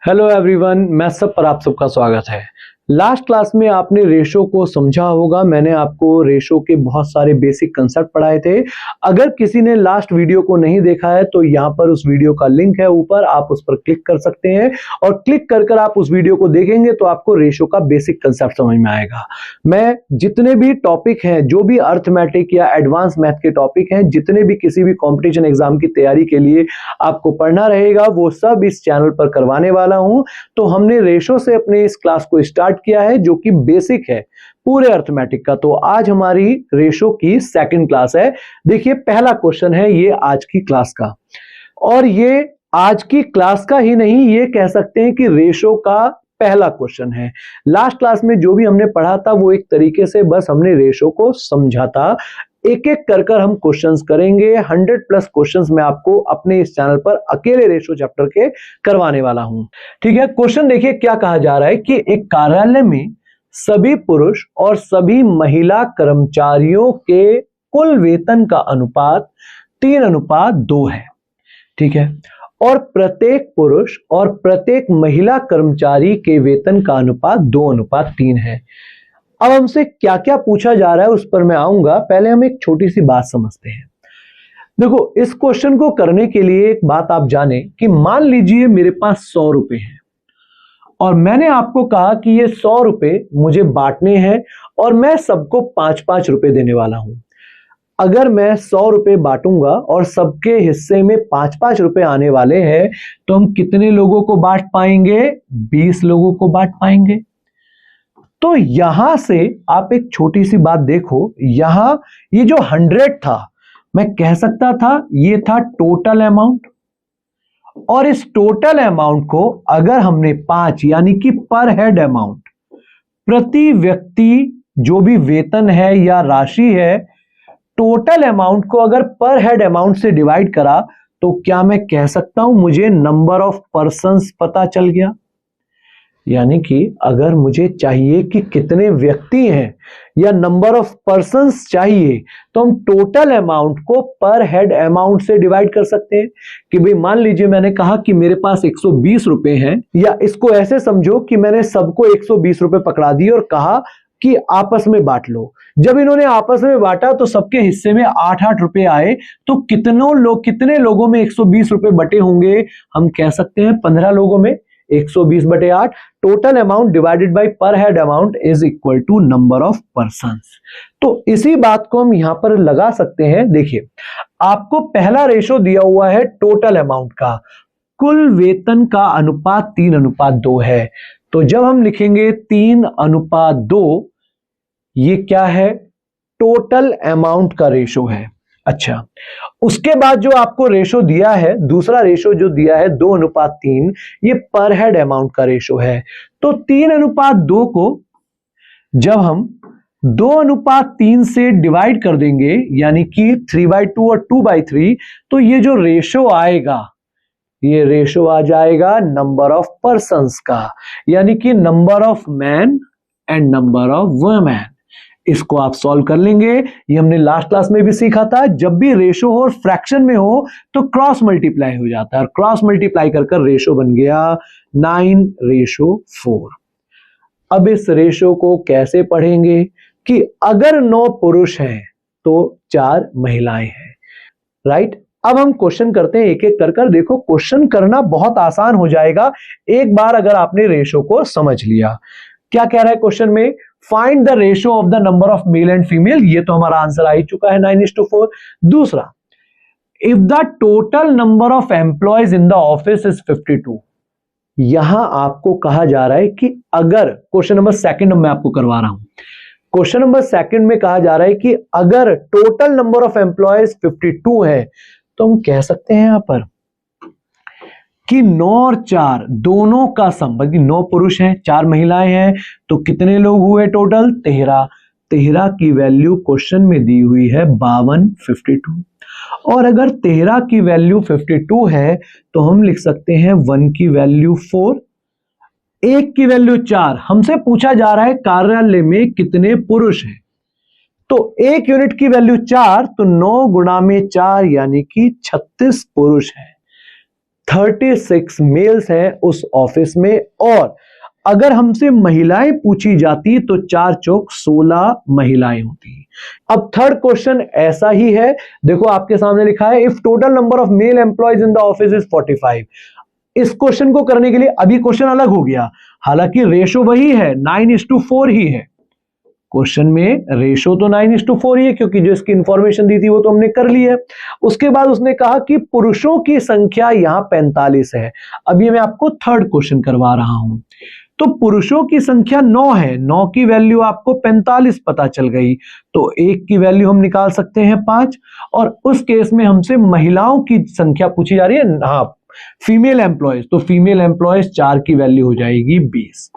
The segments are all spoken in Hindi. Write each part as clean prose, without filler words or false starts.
हेलो एवरीवन, मैं सब पर आप सबका स्वागत है। लास्ट क्लास में आपने रेशो को समझा होगा। मैंने आपको रेशो के बहुत सारे बेसिक कंसेप्ट पढ़ाए थे। अगर किसी ने लास्ट वीडियो को नहीं देखा है तो यहाँ पर उस वीडियो का लिंक है ऊपर, आप उस पर क्लिक कर सकते हैं और क्लिक कर आप उस वीडियो को देखेंगे तो आपको रेशो का बेसिक कंसेप्ट समझ में आएगा। मैं जितने भी टॉपिक हैं, जो भी अर्थमेटिक या एडवांस मैथ के टॉपिक हैं, जितने भी किसी भी कॉम्पिटिशन एग्जाम की तैयारी के लिए आपको पढ़ना रहेगा, वो सब इस चैनल पर करवाने वाला हूं। तो हमने रेशो से अपने इस क्लास को स्टार्ट किया है, जो कि बेसिक है पूरे अर्थमेटिक का। तो आज हमारी रेशो की सेकंड क्लास है। देखिए, पहला क्वेश्चन है ये आज की क्लास का, और ये आज की क्लास का ही नहीं, ये कह सकते हैं कि रेशो का पहला क्वेश्चन है। लास्ट क्लास में जो भी हमने पढ़ा था वो एक तरीके से बस हमने रेशो को समझा था। एक एक कर हम क्वेश्चंस करेंगे। 100+ क्वेश्चंस मैं आपको अपने इस चैनल पर अकेले रेशो चैप्टर के करवाने वाला हूं। ठीक है, क्वेश्चन देखिए क्या कहा जा रहा है कि एक कार्यालय में सभी पुरुष और सभी महिला कर्मचारियों के कुल वेतन का अनुपात 3:2 है। ठीक है, और प्रत्येक पुरुष और प्रत्येक महिला कर्मचारी के वेतन का अनुपात 2:3 है। अब हमसे क्या क्या पूछा जा रहा है उस पर मैं आऊंगा। पहले हम एक छोटी सी बात समझते हैं। देखो, इस क्वेश्चन को करने के लिए एक बात आप जाने कि मान लीजिए मेरे पास 100 रुपए हैं और मैंने आपको कहा कि ये 100 रुपए मुझे बांटने हैं और मैं सबको 5-5 रुपए देने वाला हूं। अगर मैं 100 रुपए बांटूंगा और सबके हिस्से में 5-5 रुपए आने वाले हैं तो हम कितने लोगों को बांट पाएंगे? 20 लोगों को बांट पाएंगे। तो यहां से आप एक छोटी सी बात देखो, यहां ये जो 100 था, मैं कह सकता था ये था टोटल अमाउंट, और इस टोटल अमाउंट को अगर हमने 5 यानी कि पर हेड अमाउंट, प्रति व्यक्ति जो भी वेतन है या राशि है, टोटल अमाउंट को अगर पर हेड अमाउंट से डिवाइड करा तो क्या मैं कह सकता हूं मुझे नंबर ऑफ पर्संस पता चल गया। यानी कि अगर मुझे चाहिए कि कितने व्यक्ति हैं या नंबर ऑफ पर्संस चाहिए तो हम टोटल अमाउंट को पर हेड अमाउंट से डिवाइड कर सकते हैं। कि भाई मान लीजिए मैंने कहा कि मेरे पास 120 रुपए हैं, या इसको ऐसे समझो कि मैंने सबको 120 रुपए पकड़ा दिए और कहा कि आपस में बांट लो। जब इन्होंने आपस में बांटा तो सबके हिस्से में 8-8 रुपए आए, तो कितने लोगों में 120 रुपए बटे होंगे? हम कह सकते हैं 15 लोगों में 120/8। Total amount divided by per head amount is equal to number of persons. तो इसी बात को हम यहां पर लगा सकते हैं। देखिए, आपको पहला रेशो दिया हुआ है टोटल अमाउंट का, कुल वेतन का अनुपात 3:2 है। तो जब हम लिखेंगे 3:2, ये क्या है? टोटल अमाउंट का रेशो है। अच्छा, उसके बाद जो आपको रेशो दिया है, दूसरा रेशो जो दिया है 2:3, ये पर हेड अमाउंट का रेशो है। तो 3:2 को जब हम 2:3 से डिवाइड कर देंगे, यानी कि 3/2 और 2/3, तो ये जो रेशो आएगा, ये रेशो आ जाएगा नंबर ऑफ पर्संस का, यानी कि number of man and number of women. इसको आप सॉल्व कर लेंगे। ये हमने लास्ट क्लास में भी सीखा था, जब भी रेशो हो और फ्रैक्शन में हो तो क्रॉस मल्टीप्लाई हो जाता है, और क्रॉस मल्टीप्लाई कर रेशो बन गया 9:4। अब इस रेशो को कैसे पढ़ेंगे कि अगर 9 पुरुष हैं तो 4 महिलाएं हैं। राइट, अब हम क्वेश्चन करते हैं एक एक कर। देखो, क्वेश्चन करना बहुत आसान हो जाएगा एक बार अगर आपने रेशो को समझ लिया। क्या कह रहा है क्वेश्चन में? Find the ratio of the number of male and female. ये तो हमारा आंसर आ ही चुका है, 9:4। दूसरा, if the total number of employees in the office is 52। यहां आपको कहा जा रहा है कि अगर, क्वेश्चन नंबर सेकंड मैं आपको करवा रहा हूं, क्वेश्चन नंबर सेकंड में कहा जा रहा है कि अगर टोटल नंबर ऑफ एम्प्लॉयज 52 है तो हम कह सकते हैं यहां पर कि 9 और 4 दोनों का सम, बल्कि 9 पुरुष हैं 4 महिलाएं हैं, तो कितने लोग हुए टोटल? 13। 13 की वैल्यू क्वेश्चन में दी हुई है 52, 52। और अगर 13 की वैल्यू 52 है तो हम लिख सकते हैं 1 की वैल्यू 4, 1 की वैल्यू 4। हमसे पूछा जा रहा है कार्यालय में कितने पुरुष हैं, तो 1 यूनिट की वैल्यू 4, तो 9 गुणा में 4 यानी कि 36 पुरुष हैं। 36 मेल्स हैं उस ऑफिस में, और अगर हमसे महिलाएं पूछी जाती तो 4 चौक 16 महिलाएं होती। अब थर्ड क्वेश्चन ऐसा ही है, देखो आपके सामने लिखा है if total number of mail employees in the office is 45। इस क्वेश्चन को करने के लिए अभी क्वेश्चन अलग हो गया, हालांकि रेशो वही है, 9:4 ही है। क्वेश्चन में रेशो तो 9:4 ही है, क्योंकि जो इसकी इंफॉर्मेशन दी थी वो तो हमने कर ली है। उसके बाद उसने कहा कि पुरुषों की संख्या यहां 45 है। अभी मैं आपको थर्ड क्वेश्चन करवा रहा हूं। तो पुरुषों की संख्या 9 है, 9 की वैल्यू आपको 45 पता चल गई, तो 1 की वैल्यू हम निकाल सकते हैं 5। और उस केस में हमसे महिलाओं की संख्या पूछी जा रही है, हाँ फीमेल एम्प्लॉयज, तो फीमेल एम्प्लॉयज 4 की वैल्यू हो जाएगी 20।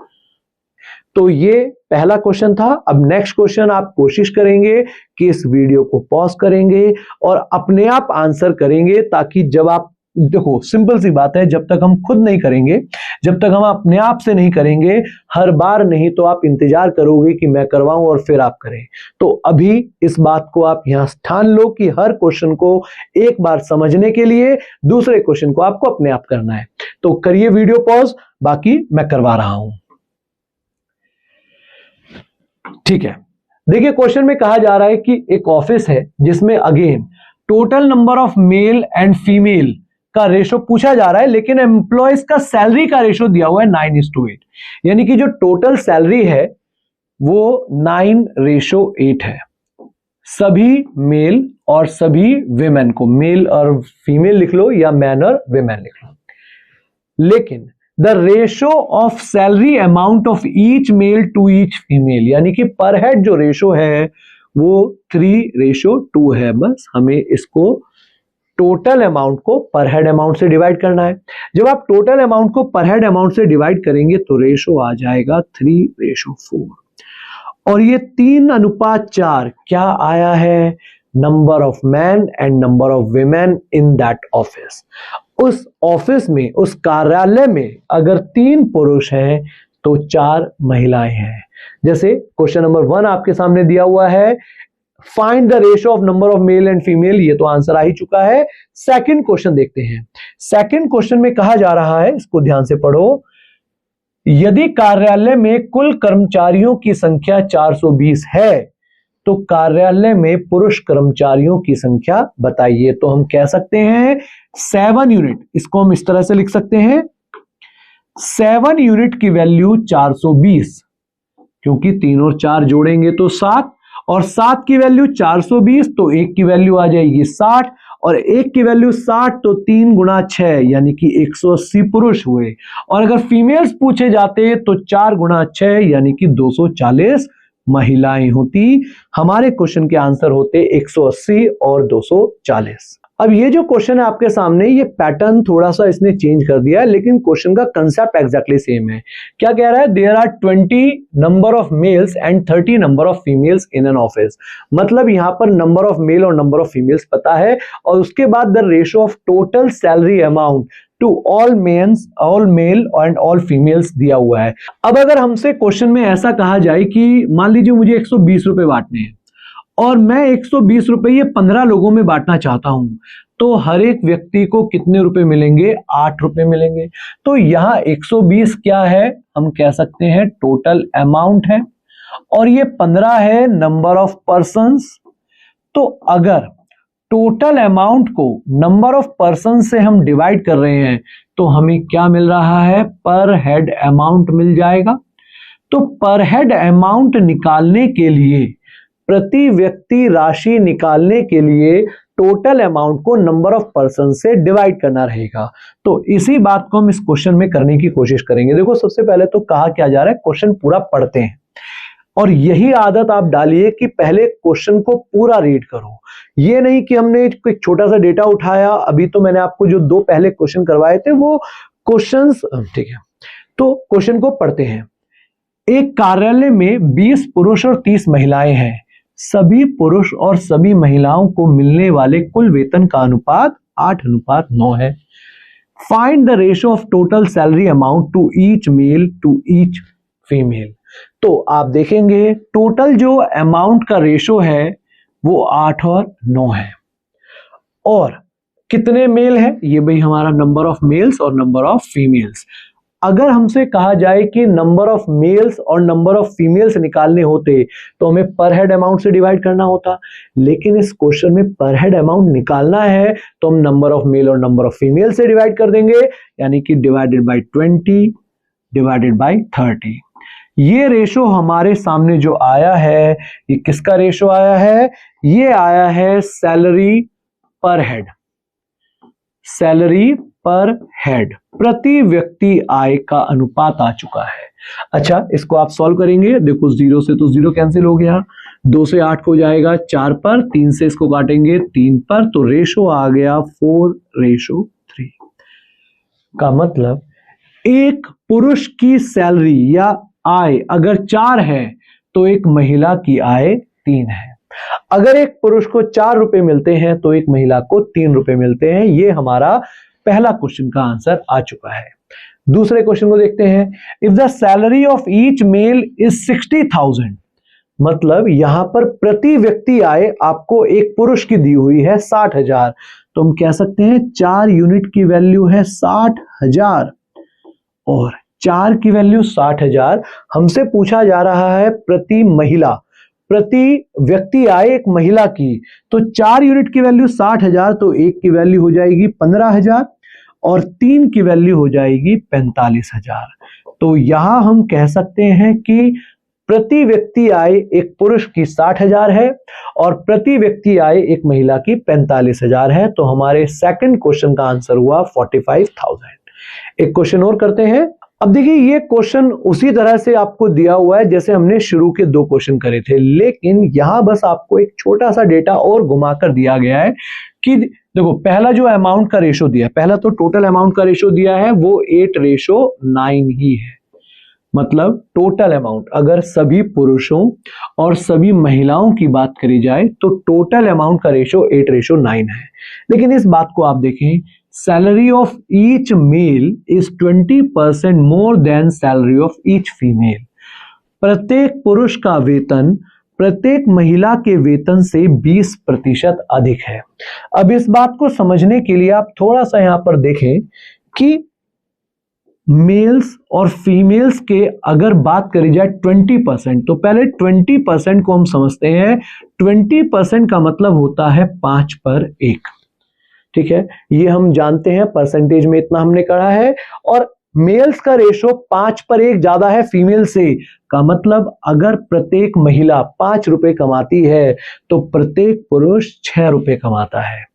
तो ये पहला क्वेश्चन था। अब नेक्स्ट क्वेश्चन आप कोशिश करेंगे कि इस वीडियो को पॉज करेंगे और अपने आप आंसर करेंगे, ताकि जब आप देखो सिंपल सी बात है, जब तक हम खुद नहीं करेंगे, जब तक हम अपने आप से नहीं करेंगे, हर बार नहीं तो आप इंतजार करोगे कि मैं करवाऊं और फिर आप करें। तो अभी इस बात को आप यहां ठान लो कि हर क्वेश्चन को एक बार समझने के लिए दूसरे क्वेश्चन को आपको अपने आप करना है। तो करिए वीडियो पॉज, बाकी मैं करवा रहा हूं। ठीक है, देखिए क्वेश्चन में कहा जा रहा है कि एक ऑफिस है जिसमें again total number of male and female का रेशो पूछा जा रहा है, लेकिन एम्प्लॉयज का सैलरी का रेशो दिया हुआ है 9:8, यानी कि जो टोटल सैलरी है वो 9:8 है। सभी मेल और सभी विमेन को, मेल और फीमेल लिख लो या मैन और विमेन लिख लो, लेकिन the ratio of salary amount of each male to each female, यानी कि पर हेड जो रेशो है वो 3:2 है। बस हमें इसको टोटल अमाउंट को पर हेड अमाउंट से डिवाइड करना है। जब आप टोटल अमाउंट को पर हेड अमाउंट से डिवाइड करेंगे तो रेशो आ जाएगा 3:4, और ये 3:4 क्या आया है, number of man and number of women in that office. उस ऑफिस में, उस कार्यालय में अगर 3 पुरुष हैं तो 4 महिलाएं हैं। जैसे क्वेश्चन नंबर 1 आपके सामने दिया हुआ है, find the ratio of number of male and female, ये तो आंसर आ ही चुका है। सेकंड क्वेश्चन देखते हैं। सेकंड क्वेश्चन में कहा जा रहा है, इसको ध्यान से पढ़ो, यदि कार्यालय में कुल कर्मचारियों की संख्या 420 है तो कार्यालय में पुरुष कर्मचारियों की संख्या बताइए। तो हम कह सकते हैं 7 यूनिट, इसको हम इस तरह से लिख सकते हैं, 7 यूनिट की वैल्यू 420, क्योंकि 3 और 4 जोड़ेंगे तो 7, और 7 की वैल्यू 420, तो 1 की वैल्यू आ जाएगी 60, और 1 की वैल्यू 60, तो 3 गुणा 6 यानी कि 180 पुरुष हुए। और अगर फीमेल्स पूछे जाते तो 4 गुणा 6 यानी कि 240 महिलाएं होती। हमारे क्वेश्चन के आंसर होते 180 और 240। अब ये जो क्वेश्चन है आपके सामने, ये पैटर्न थोड़ा सा इसने चेंज कर दिया है, लेकिन क्वेश्चन का कंसेप्ट एग्जैक्टली सेम है। क्या कह रहा है, there are 20 number of males and 30 number of females in an office. मतलब यहां पर नंबर ऑफ मेल और नंबर ऑफ फीमेल्स पता है, और उसके बाद the ratio of total salary amount to all male and all females दिया हुआ है। अब अगर हमसे क्वेश्चन में ऐसा कहा जाए कि मान लीजिए मुझे 120 रुपए बांटने हैं और मैं 120 रुपए ये 15 लोगों में बांटना चाहता हूं, तो हर एक व्यक्ति को कितने रुपए मिलेंगे, 8 रुपए मिलेंगे। तो यहां 120 क्या है, हम कह सकते हैं टोटल अमाउंट है, और ये 15 है नंबर ऑफ पर्संस। तो अगर टोटल अमाउंट को नंबर ऑफ पर्सन से हम डिवाइड कर रहे हैं तो हमें क्या मिल रहा है, पर हेड अमाउंट मिल जाएगा। तो पर हेड अमाउंट निकालने के लिए, प्रति व्यक्ति राशि निकालने के लिए टोटल अमाउंट को नंबर ऑफ पर्सन से डिवाइड करना रहेगा। तो इसी बात को हम इस क्वेश्चन में करने की कोशिश करेंगे। देखो सबसे पहले तो कहा क्या जा रहा है, क्वेश्चन पूरा पढ़ते हैं, और यही आदत आप डालिए कि पहले क्वेश्चन को पूरा रीड करो। ये नहीं कि हमने एक छोटा सा डेटा उठाया, अभी तो मैंने आपको जो 2 पहले क्वेश्चन करवाए थे वो क्वेश्चंस, ठीक है। तो क्वेश्चन को पढ़ते हैं। एक कार्यालय में 20 पुरुष और 30 महिलाएं हैं। सभी पुरुष और सभी महिलाओं को मिलने वाले कुल वेतन का अनुपात 8:9 है। Find the ratio of total salary amount to each male to each female. तो आप देखेंगे टोटल जो अमाउंट का रेशो है वो 8 और 9 है, और कितने मेल है, ये भाई हमारा नंबर ऑफ मेल्स और नंबर ऑफ फीमेल्स। अगर हमसे कहा जाए कि नंबर ऑफ मेल्स और नंबर ऑफ फीमेल्स निकालने होते तो हमें पर हेड अमाउंट से डिवाइड करना होता, लेकिन इस क्वेश्चन में पर हेड अमाउंट निकालना है तो हम नंबर ऑफ मेल और नंबर ऑफ फीमेल से डिवाइड कर देंगे, यानी कि डिवाइडेड बाय 20 डिवाइडेड बाय 30। ये रेशो हमारे सामने जो आया है, ये किसका रेशो आया है, ये आया है सैलरी पर हेड, सैलरी पर हेड, प्रति व्यक्ति आय का अनुपात आ चुका है। अच्छा, इसको आप सॉल्व करेंगे, देखो 0 से तो 0 कैंसिल हो गया, 2 से 8 हो जाएगा 4 पर, 3 से इसको काटेंगे 3 पर, तो रेशो आ गया 4:3 का मतलब एक पुरुष की सैलरी या आय अगर 4 है तो एक महिला की आय 3 है। अगर एक पुरुष को 4 रुपए मिलते हैं तो एक महिला को 3 रुपए मिलते हैं। ये हमारा पहला क्वेश्चन का आंसर आ चुका है। दूसरे क्वेश्चन को देखते हैं। If the salary of each male is 60,000, मतलब यहां पर प्रति व्यक्ति आय आपको एक पुरुष की दी हुई है 60,000, तो हम कह सकते हैं 4 यूनिट की वैल्यू है 60,000 और 4 की वैल्यू 60,000। हमसे पूछा जा रहा है प्रति महिला, प्रति व्यक्ति आय एक महिला की, तो 4 यूनिट की वैल्यू 60,000, तो 1 की वैल्यू हो जाएगी 15,000 और 3 की वैल्यू हो जाएगी 45,000। तो यहां हम कह सकते हैं कि प्रति व्यक्ति आय एक पुरुष की 60,000 है और प्रति व्यक्ति आय एक महिला की 45,000 है। तो हमारे सेकंड क्वेश्चन का आंसर हुआ 45,000। एक क्वेश्चन और करते हैं। अब देखिए, ये क्वेश्चन उसी तरह से आपको दिया हुआ है जैसे हमने शुरू के 2 क्वेश्चन करे थे, लेकिन यहां बस आपको एक छोटा सा डेटा और घुमाकर दिया गया है कि देखो, पहला जो अमाउंट का रेशो दिया है, पहला तो टोटल अमाउंट का रेशो दिया है वो 8:9 ही है। मतलब टोटल अमाउंट अगर सभी पुरुषों और सभी महिलाओं की बात करी जाए तो टोटल अमाउंट का रेशो 8:9 है। लेकिन इस बात को आप देखें, salary of each male is 20% more than salary of each female. प्रत्येक पुरुष का वेतन प्रत्येक महिला के वेतन से 20% अधिक है। अब इस बात को समझने के लिए आप थोड़ा सा यहां पर देखें कि मेल्स और फीमेल्स के अगर बात करी जाए 20%, तो पहले 20% को हम समझते हैं। 20% का मतलब होता है 5 पर 1। ठीक है, ये हम जानते हैं, परसेंटेज में इतना हमने करा है। और मेल्स का रेशो 5 पर 1 ज्यादा है फीमेल से, का मतलब अगर प्रत्येक महिला 5 रुपए कमाती है तो प्रत्येक पुरुष 6 रुपए कमाता है।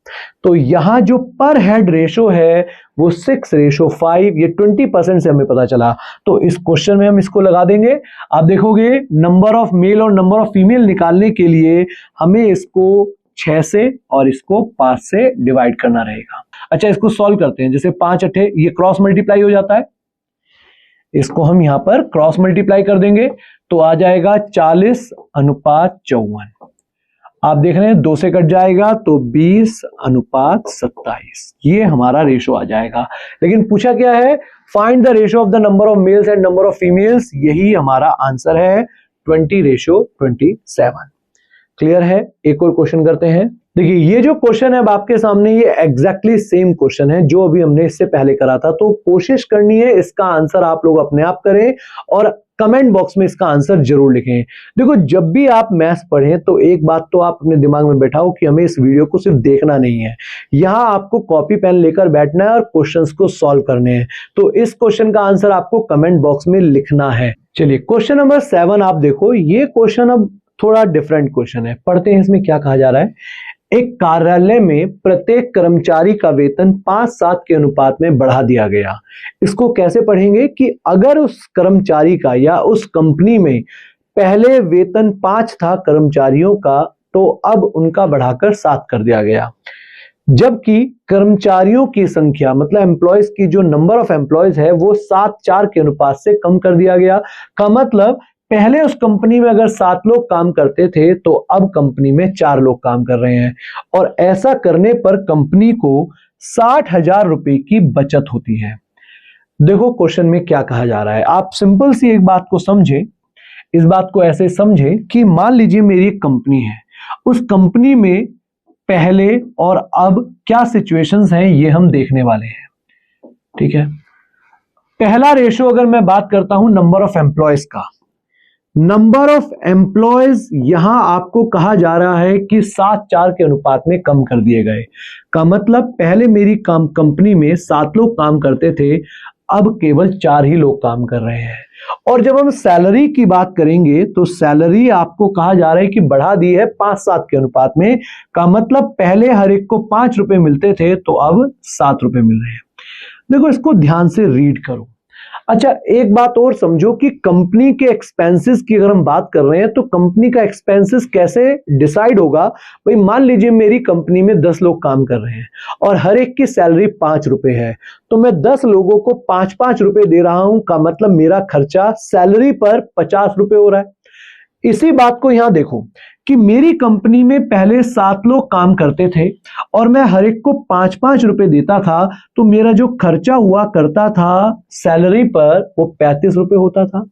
तो यहां जो पर हेड रेशो है वो 6:5, ये 20% से हमें पता चला। तो इस क्वेश्चन में हम इसको लगा देंगे। आप देखोगे नंबर ऑफ मेल और नंबर ऑफ फीमेल निकालने के लिए हमें इसको 6 से और इसको 5 से डिवाइड करना रहेगा। अच्छा, इसको सॉल्व करते हैं। जैसे 5 8 ये क्रॉस मल्टीप्लाई हो जाता है, इसको हम यहां पर क्रॉस मल्टीप्लाई कर देंगे तो आ जाएगा 40:54। आप देख रहे हैं 2 से कट जाएगा तो 20:27, ये हमारा रेशो आ जाएगा। लेकिन पूछा क्या है, find the ratio of the number of males and number of females, यही हमारा आंसर है 20:27। क्लियर है। एक और क्वेश्चन करते हैं। देखिए, ये जो क्वेश्चन है अब आपके सामने, ये एग्जैक्टली सेम क्वेश्चन है जो अभी हमने इससे पहले करा था। तो कोशिश करनी है इसका आंसर आप लोग अपने आप करें और कमेंट बॉक्स में इसका आंसर जरूर लिखें। देखो, जब भी आप मैथ्स पढ़ें तो एक बात तो आप अपने दिमाग में बैठाओ कि हमें इस वीडियो को सिर्फ देखना नहीं है, यहां आपको कॉपी पेन लेकर बैठना है और क्वेश्चंस को सॉल्व करने हैं। तो इस क्वेश्चन का आंसर आपको कमेंट बॉक्स में लिखना है। चलिए, क्वेश्चन नंबर 7 आप देखो। ये क्वेश्चन अब थोड़ा डिफरेंट क्वेश्चन है, पढ़ते हैं इसमें क्या कहा जा रहा है। एक कार्यालय में प्रत्येक कर्मचारी का वेतन 5:7 के अनुपात में बढ़ा दिया गया। इसको कैसे पढ़ेंगे कि अगर उस कर्मचारी का या उस कंपनी में पहले वेतन 5 था कर्मचारियों का, तो अब उनका बढ़ाकर 7 कर दिया गया, जबकि कर्मचारियों की संख्या मतलब एम्प्लॉयज की जो नंबर ऑफ एम्प्लॉयज है वो 7:4 के अनुपात से कम कर दिया गया। का मतलब पहले उस कंपनी में अगर 7 लोग काम करते थे तो अब कंपनी में 4 लोग काम कर रहे हैं, और ऐसा करने पर कंपनी को 60,000 रुपए की बचत होती है। देखो क्वेश्चन में क्या कहा जा रहा है, आप सिंपल सी एक बात को समझें। इस बात को ऐसे समझें कि मान लीजिए मेरी एक कंपनी है, उस कंपनी में पहले और अब क्या सिचुएशंस हैं ये हम देखने वाले हैं। ठीक है, पहला रेशो अगर मैं बात करता हूं नंबर ऑफ एम्प्लॉयज का, नंबर ऑफ एम्प्लॉयज यहां आपको कहा जा रहा है कि 7:4 के अनुपात में कम कर दिए गए। का मतलब पहले मेरी कंपनी में 7 लोग काम करते थे, अब केवल 4 ही लोग काम कर रहे हैं। और जब हम सैलरी की बात करेंगे तो सैलरी आपको कहा जा रहा है कि बढ़ा दी है 5:7 के अनुपात में। का मतलब पहले हर एक को 5 रुपए मिलते थे तो अब 7 रुपए मिल रहे हैं। देखो इसको ध्यान से रीड करो। अच्छा, एक बात और समझो कि कंपनी के एक्सपेंसेस की अगर हम बात कर रहे हैं तो कंपनी का एक्सपेंसेस कैसे डिसाइड होगा। भाई मान लीजिए मेरी कंपनी में 10 लोग काम कर रहे हैं और हर एक की सैलरी 5 रुपए है, तो मैं 10 लोगों को 5-5 रुपए दे रहा हूं। का मतलब मेरा खर्चा सैलरी पर 50 रुपए हो रहा है। इसी बात को यहां देखो कि मेरी कंपनी में पहले 7 लोग काम करते थे और मैं हर एक को 5-5 रुपए देता था, तो मेरा जो खर्चा हुआ करता था सैलरी पर वो 35 रुपए होता था।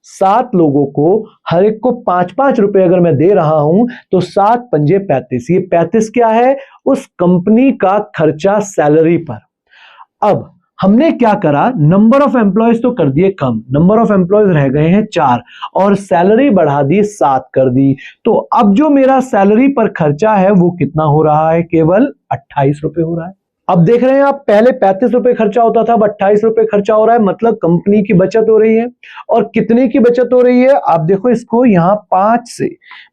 7 लोगों को हर एक को 5-5 रुपए अगर मैं दे रहा हूं तो 7 पंजे 35, ये 35 क्या है, उस कंपनी का खर्चा सैलरी पर। अब हमने क्या करा, नंबर ऑफ एम्प्लॉयज तो कर दिए कम, नंबर ऑफ एम्प्लॉयज रह गए हैं 4 और सैलरी बढ़ा दी 7 कर दी। तो अब जो मेरा सैलरी पर खर्चा है वो कितना हो रहा है, केवल 28 रुपए हो रहा है। अब देख रहे हैं आप, पहले 35 रुपए खर्चा होता था, अब 28 रुपए खर्चा हो रहा है, मतलब कंपनी की बचत हो रही है। और कितने की बचत हो रही है, आप देखो इसको यहां 5 से,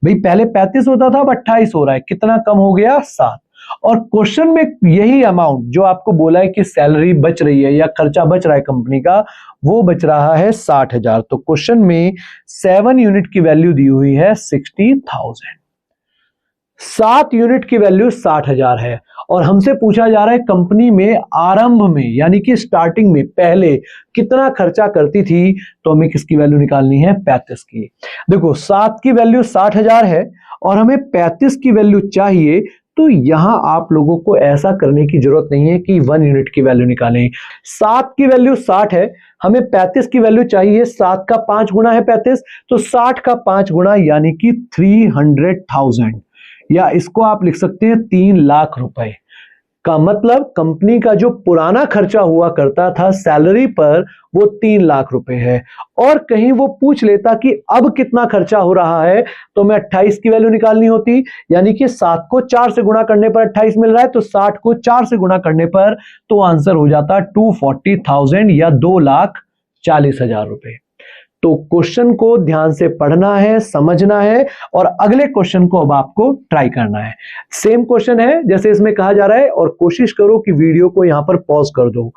भाई पहले 35 होता था अब 28 हो रहा है, कितना कम हो गया, 7। और क्वेश्चन में यही अमाउंट जो आपको बोला है कि सैलरी बच रही है या खर्चा बच रहा है कंपनी का, वो बच रहा है 60,000। तो क्वेश्चन में 7 यूनिट की वैल्यू दी हुई है 60,000। 7 यूनिट की वैल्यू 60,000 है और हमसे पूछा जा रहा है कंपनी में आरंभ में यानी कि स्टार्टिंग में पहले कितना खर्चा करती थी, तो हमें किसकी वैल्यू निकालनी है, 35 की। देखो 7 की वैल्यू 60,000 है और हमें 35 की वैल्यू चाहिए, तो यहां आप लोगों को ऐसा करने की जरूरत नहीं है कि 1 यूनिट की वैल्यू निकालें। 7 की वैल्यू 60 है, हमें 35 की वैल्यू चाहिए, 7 का 5 गुना है 35, तो 60 का 5 गुना यानी कि 300,000, या इसको आप लिख सकते हैं 3 लाख रुपए। का मतलब कंपनी का जो पुराना खर्चा हुआ करता था सैलरी पर वो 3 लाख रुपए है। और कहीं वो पूछ लेता कि अब कितना खर्चा हो रहा है, तो मैं 28 की वैल्यू निकालनी होती, यानी कि 7 को 4 से गुणा करने पर 28 मिल रहा है, तो 60 को 4 से गुणा करने पर तो आंसर हो जाता 240,000 या 2,40,000 रुपए। तो क्वेश्चन को ध्यान से पढ़ना है, समझना है और अगले क्वेश्चन को अब आपको ट्राई करना है। सेम क्वेश्चन है जैसे इसमें कहा जा रहा है, और कोशिश करो कि वीडियो को यहां पर पॉज कर दो।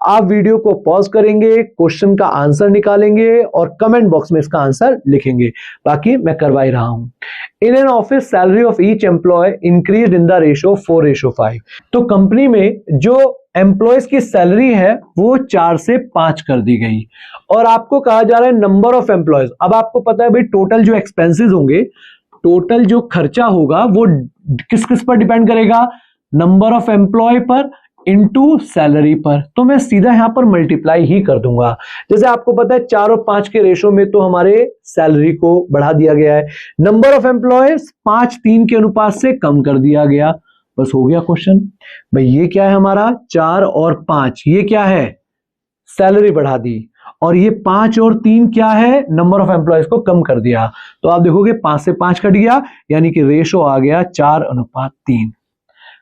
आप वीडियो को पॉज करेंगे, क्वेश्चन का आंसर निकालेंगे और कमेंट बॉक्स में इसका आंसर लिखेंगे, बाकी मैं करवा ही रहा हूं। इन an office salary of each employ increase in the ratio 4:5। तो कंपनी में जो एम्प्लॉयज की सैलरी है वो 4 से 5 कर दी गई और आपको कहा जा रहा है नंबर ऑफ एम्प्लॉयज। अब आपको पता है भाई टोटल जो एक्सपेंसेस होंगे, टोटल जो खर्चा होगा वो किस किस पर डिपेंड करेगा, नंबर ऑफ एम्प्लॉय पर इनटू सैलरी पर। तो मैं सीधा यहां पर मल्टीप्लाई ही कर दूंगा। जैसे आपको पता है 4 और 5 के रेशो में तो हमारे सैलरी को बढ़ा दिया गया है, नंबर ऑफ एम्प्लॉयज 5:3 के अनुपात से कम कर दिया गया, बस हो गया क्वेश्चन। भाई ये क्या है हमारा 4 और 5, ये क्या है, सैलरी बढ़ा दी, और ये 5 और 3 क्या है, नंबर ऑफ एम्प्लॉयज को कम कर दिया। तो आप देखोगे 5 से 5 कट गया, यानी कि रेशो आ गया 4:3।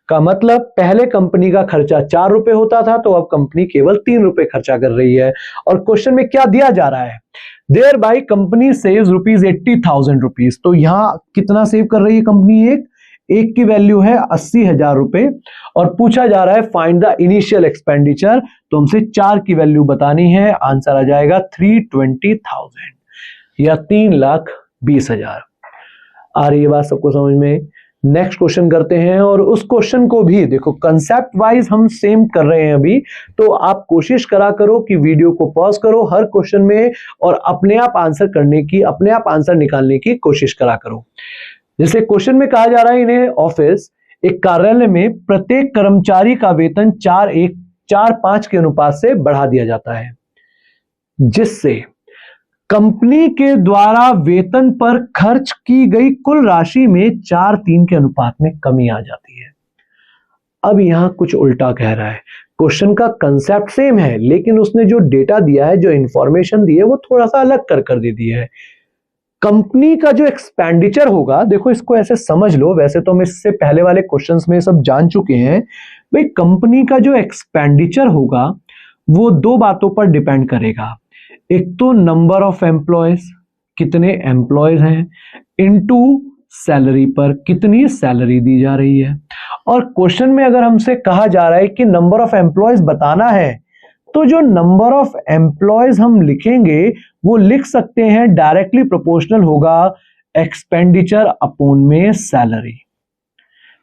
का मतलब पहले कंपनी का खर्चा 4 रुपए होता था, तो अब कंपनी केवल 3 रुपए खर्चा कर रही है। और क्वेश्चन में क्या दिया जा रहा है, thereby company saves ₹80,000 rupees. तो यहां कितना सेव कर रही है कंपनी, एक की वैल्यू है 80,000 रुपए और पूछा जा रहा है फाइंड द इनिशियल एक्सपेंडिचर, तो हमसे 4 की वैल्यू बतानी है, आंसर आ जाएगा 320,000 या 3,20,000। आ रही है बात सबको समझ में। नेक्स्ट क्वेश्चन करते हैं और उस क्वेश्चन को भी देखो कंसेप्ट वाइज हम सेम कर रहे हैं अभी, तो आप कोशिश करा करो कि वीडियो को पॉज करो हर क्वेश्चन में और अपने आप आंसर करने की, अपने आप आंसर निकालने की कोशिश करा करो। जैसे क्वेश्चन में कहा जा रहा है इन्हें ऑफिस एक कार्यालय में प्रत्येक कर्मचारी का वेतन 4:5 के अनुपात से बढ़ा दिया जाता है, जिससे कंपनी के द्वारा वेतन पर खर्च की गई कुल राशि में 4:3 के अनुपात में कमी आ जाती है। अब यहां कुछ उल्टा कह रहा है। क्वेश्चन का कंसेप्ट सेम है, लेकिन उसने जो डेटा दिया है, जो इंफॉर्मेशन दी है, वो थोड़ा सा अलग कर दे दी है। कंपनी का जो एक्सपेंडिचर होगा, देखो इसको ऐसे समझ लो, वैसे तो हम इससे पहले वाले क्वेश्चंस में सब जान चुके हैं। भाई कंपनी का जो एक्सपेंडिचर होगा वो दो बातों पर डिपेंड करेगा। एक तो नंबर ऑफ एम्प्लॉयज, कितने एम्प्लॉयज हैं, इनटू सैलरी पर, कितनी सैलरी दी जा रही है। और क्वेश्चन में अगर हमसे कहा जा रहा है कि नंबर ऑफ एम्प्लॉयज बताना है, तो जो नंबर ऑफ एम्प्लॉयज हम लिखेंगे वो लिख सकते हैं डायरेक्टली प्रोपोर्शनल होगा एक्सपेंडिचर अपॉन में सैलरी।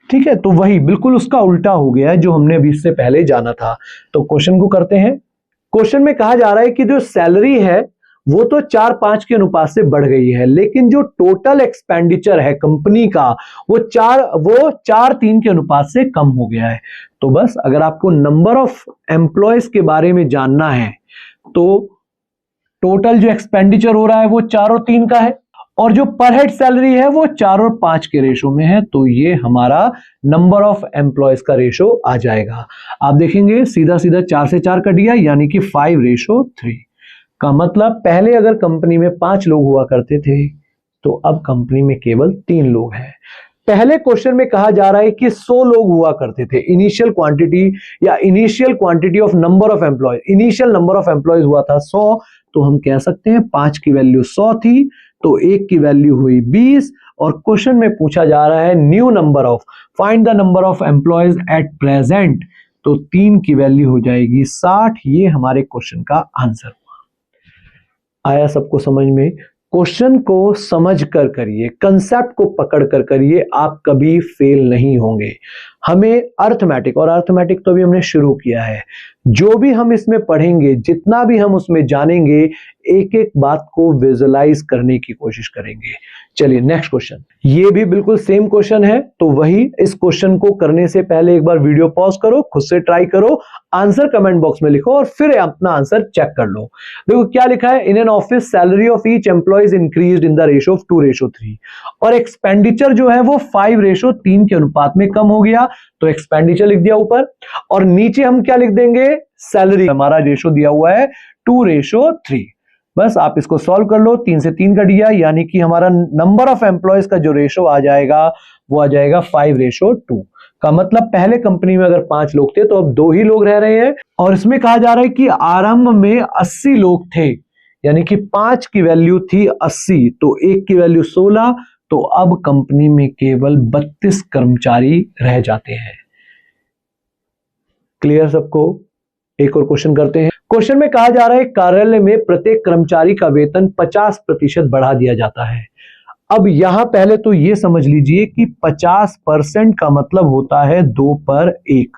ठीक है, तो वही बिल्कुल उसका उल्टा हो गया है जो हमने अभी इससे पहले जाना था। तो क्वेश्चन को करते हैं। क्वेश्चन में कहा जा रहा है कि जो सैलरी है वो तो 4:5 के अनुपात से बढ़ गई है, लेकिन जो टोटल एक्सपेंडिचर है कंपनी का वो 4:3 के अनुपात से कम हो गया है। तो बस अगर आपको नंबर ऑफ एम्प्लॉयज के बारे में जानना है तो टोटल जो एक्सपेंडिचर हो रहा है वो 4 और 3 का है, और जो पर हेड सैलरी है वो 4 और 5 के रेशो में है। तो ये हमारा नंबर ऑफ एम्प्लॉयज का रेशो आ जाएगा। आप देखेंगे सीधा सीधा 4 से 4 कट गया, यानी कि 5:3 का मतलब पहले अगर कंपनी में 5 लोग हुआ करते थे तो अब कंपनी में केवल 3 लोग हैं। पहले क्वेश्चन में कहा जा रहा है कि 100 लोग हुआ करते थे, इनिशियल क्वांटिटी या initial quantity of number of employees, initial number of employees हुआ था 100, तो हम कह सकते हैं 5 की वैल्यू 100 थी, तो 1 की वैल्यू हुई 20। और क्वेश्चन में पूछा जा रहा है new number of, find the number of employees at present, तो 3 की वैल्यू हो जाएगी 60। ये हमारे क्वेश्चन का आंसर हुआ। आया सबको समझ में? क्वेश्चन को समझ कर करिए, कंसेप्ट को पकड़ कर करिए, आप कभी फेल नहीं होंगे। हमें अर्थमेटिक, और अर्थमेटिक तो अभी हमने शुरू किया है, जो भी हम इसमें पढ़ेंगे, जितना भी हम उसमें जानेंगे, एक एक बात को विजुअलाइज करने की कोशिश करेंगे। चलिए नेक्स्ट क्वेश्चन, ये भी बिल्कुल सेम क्वेश्चन है। तो वही, इस क्वेश्चन को करने से पहले एक बार वीडियो पॉज करो, खुद से ट्राई करो, आंसर कमेंट बॉक्स में लिखो और फिर अपना आंसर चेक कर लो। देखो क्या लिखा है, इन an office salary of each employees increased in the ratio of 2:3, और एक्सपेंडिचर जो है वो 5:3 के अनुपात में कम हो गया। तो एक्सपेंडिचर लिख दिया ऊपर, और नीचे हम क्या लिख देंगे, सैलरी। हमारा रेशो दिया हुआ है 2:3। बस आप इसको सॉल्व कर लो, 3 से 3 कट गया, यानी कि हमारा नंबर ऑफ एम्प्लॉयज का जो रेशो आ जाएगा वो आ जाएगा 5:2 का मतलब पहले कंपनी में अगर 5 लोग थे तो अब 2 ही लोग रह रहे हैं। और इसमें कहा जा रहा है कि आरंभ में 80 लोग थे, यानी कि 5 की वैल्यू थी 80, तो 1 की वैल्यू 16, तो अब कंपनी में केवल 32 कर्मचारी रह जाते हैं। क्लियर सबको? एक और क्वेश्चन करते हैं। क्वेश्चन में कहा जा रहा है कार्यालय में प्रत्येक कर्मचारी का वेतन 50% बढ़ा दिया जाता है। अब यहां पहले तो यह समझ लीजिए कि 50% का मतलब होता है 2 पर 1।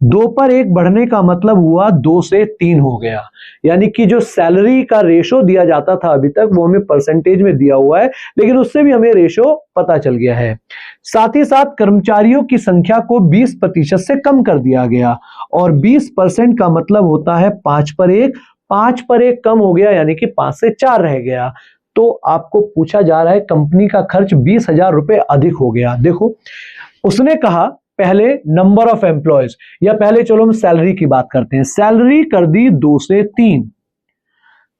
2 पर 1 बढ़ने का मतलब हुआ 2 से 3 हो गया, यानी कि जो सैलरी का रेशो दिया जाता था अभी तक वो हमें परसेंटेज में दिया हुआ है, लेकिन उससे भी हमें रेशो पता चल गया है। साथ ही साथ कर्मचारियों की संख्या को 20% से कम कर दिया गया, और 20% का मतलब होता है 5 पर 1। 5 पर 1 कम हो गया, यानी कि 5 से 4 रह गया। तो आपको पूछा जा रहा है कंपनी का खर्च 20,000 रुपए अधिक हो गया। देखो उसने कहा पहले नंबर ऑफ एम्प्लॉयज, या पहले चलो हम सैलरी की बात करते हैं। सैलरी कर दी 2 से 3,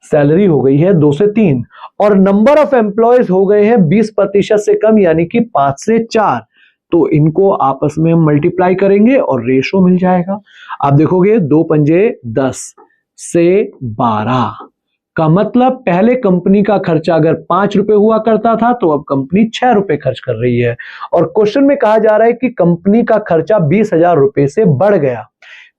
सैलरी हो गई है 2 से 3, और नंबर ऑफ एम्प्लॉयज हो गए हैं 20% से कम, यानी कि 5 से 4। तो इनको आपस में हम मल्टीप्लाई करेंगे और रेशो मिल जाएगा। आप देखोगे 2 पंजे 10 से 12 का मतलब पहले कंपनी का खर्चा अगर 5 रुपए हुआ करता था तो अब कंपनी 6 रुपए खर्च कर रही है। और क्वेश्चन में कहा जा रहा है कि कंपनी का खर्चा 20,000 रुपए से बढ़ गया।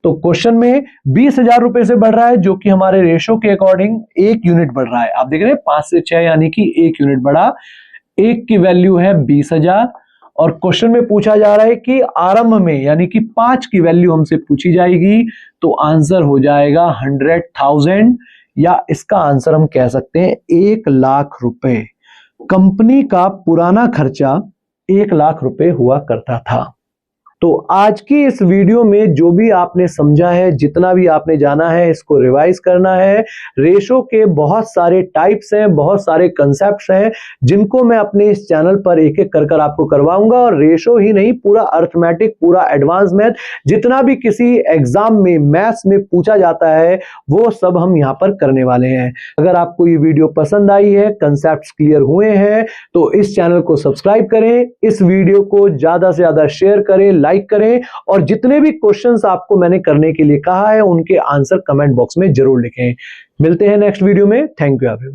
तो क्वेश्चन में 20,000 रुपए से बढ़ रहा है, जो कि हमारे रेशो के अकॉर्डिंग 1 यूनिट बढ़ रहा है। आप देख रहे हैं 5 से 6 यानी कि 1 यूनिट बढ़ा। 1 की वैल्यू है 20,000, और क्वेश्चन में पूछा जा रहा है कि आरंभ में, यानी कि 5 की वैल्यू हमसे पूछी जाएगी, तो आंसर हो जाएगा 100,000, या इसका आंसर हम कह सकते हैं 1 लाख रुपए। कंपनी का पुराना खर्चा 1 लाख रुपए हुआ करता था। तो आज की इस वीडियो में जो भी आपने समझा है, जितना भी आपने जाना है, इसको रिवाइज करना है। रेशो के बहुत सारे टाइप्स हैं, बहुत सारे कंसेप्ट्स हैं, जिनको मैं अपने इस चैनल पर एक एक कर आपको करवाऊंगा। और रेशो ही नहीं, पूरा अर्थमेटिक, पूरा एडवांस मैथ, जितना भी किसी एग्जाम में मैथ्स में पूछा जाता है, वो सब हम यहां पर करने वाले हैं। अगर आपको ये वीडियो पसंद आई है, कंसेप्ट्स क्लियर हुए हैं, तो इस चैनल को सब्सक्राइब करें, इस वीडियो को ज्यादा से ज्यादा शेयर करें, लाइक करें, और जितने भी क्वेश्चंस आपको मैंने करने के लिए कहा है, उनके आंसर कमेंट बॉक्स में जरूर लिखें। मिलते हैं नेक्स्ट वीडियो में। Thank you everyone.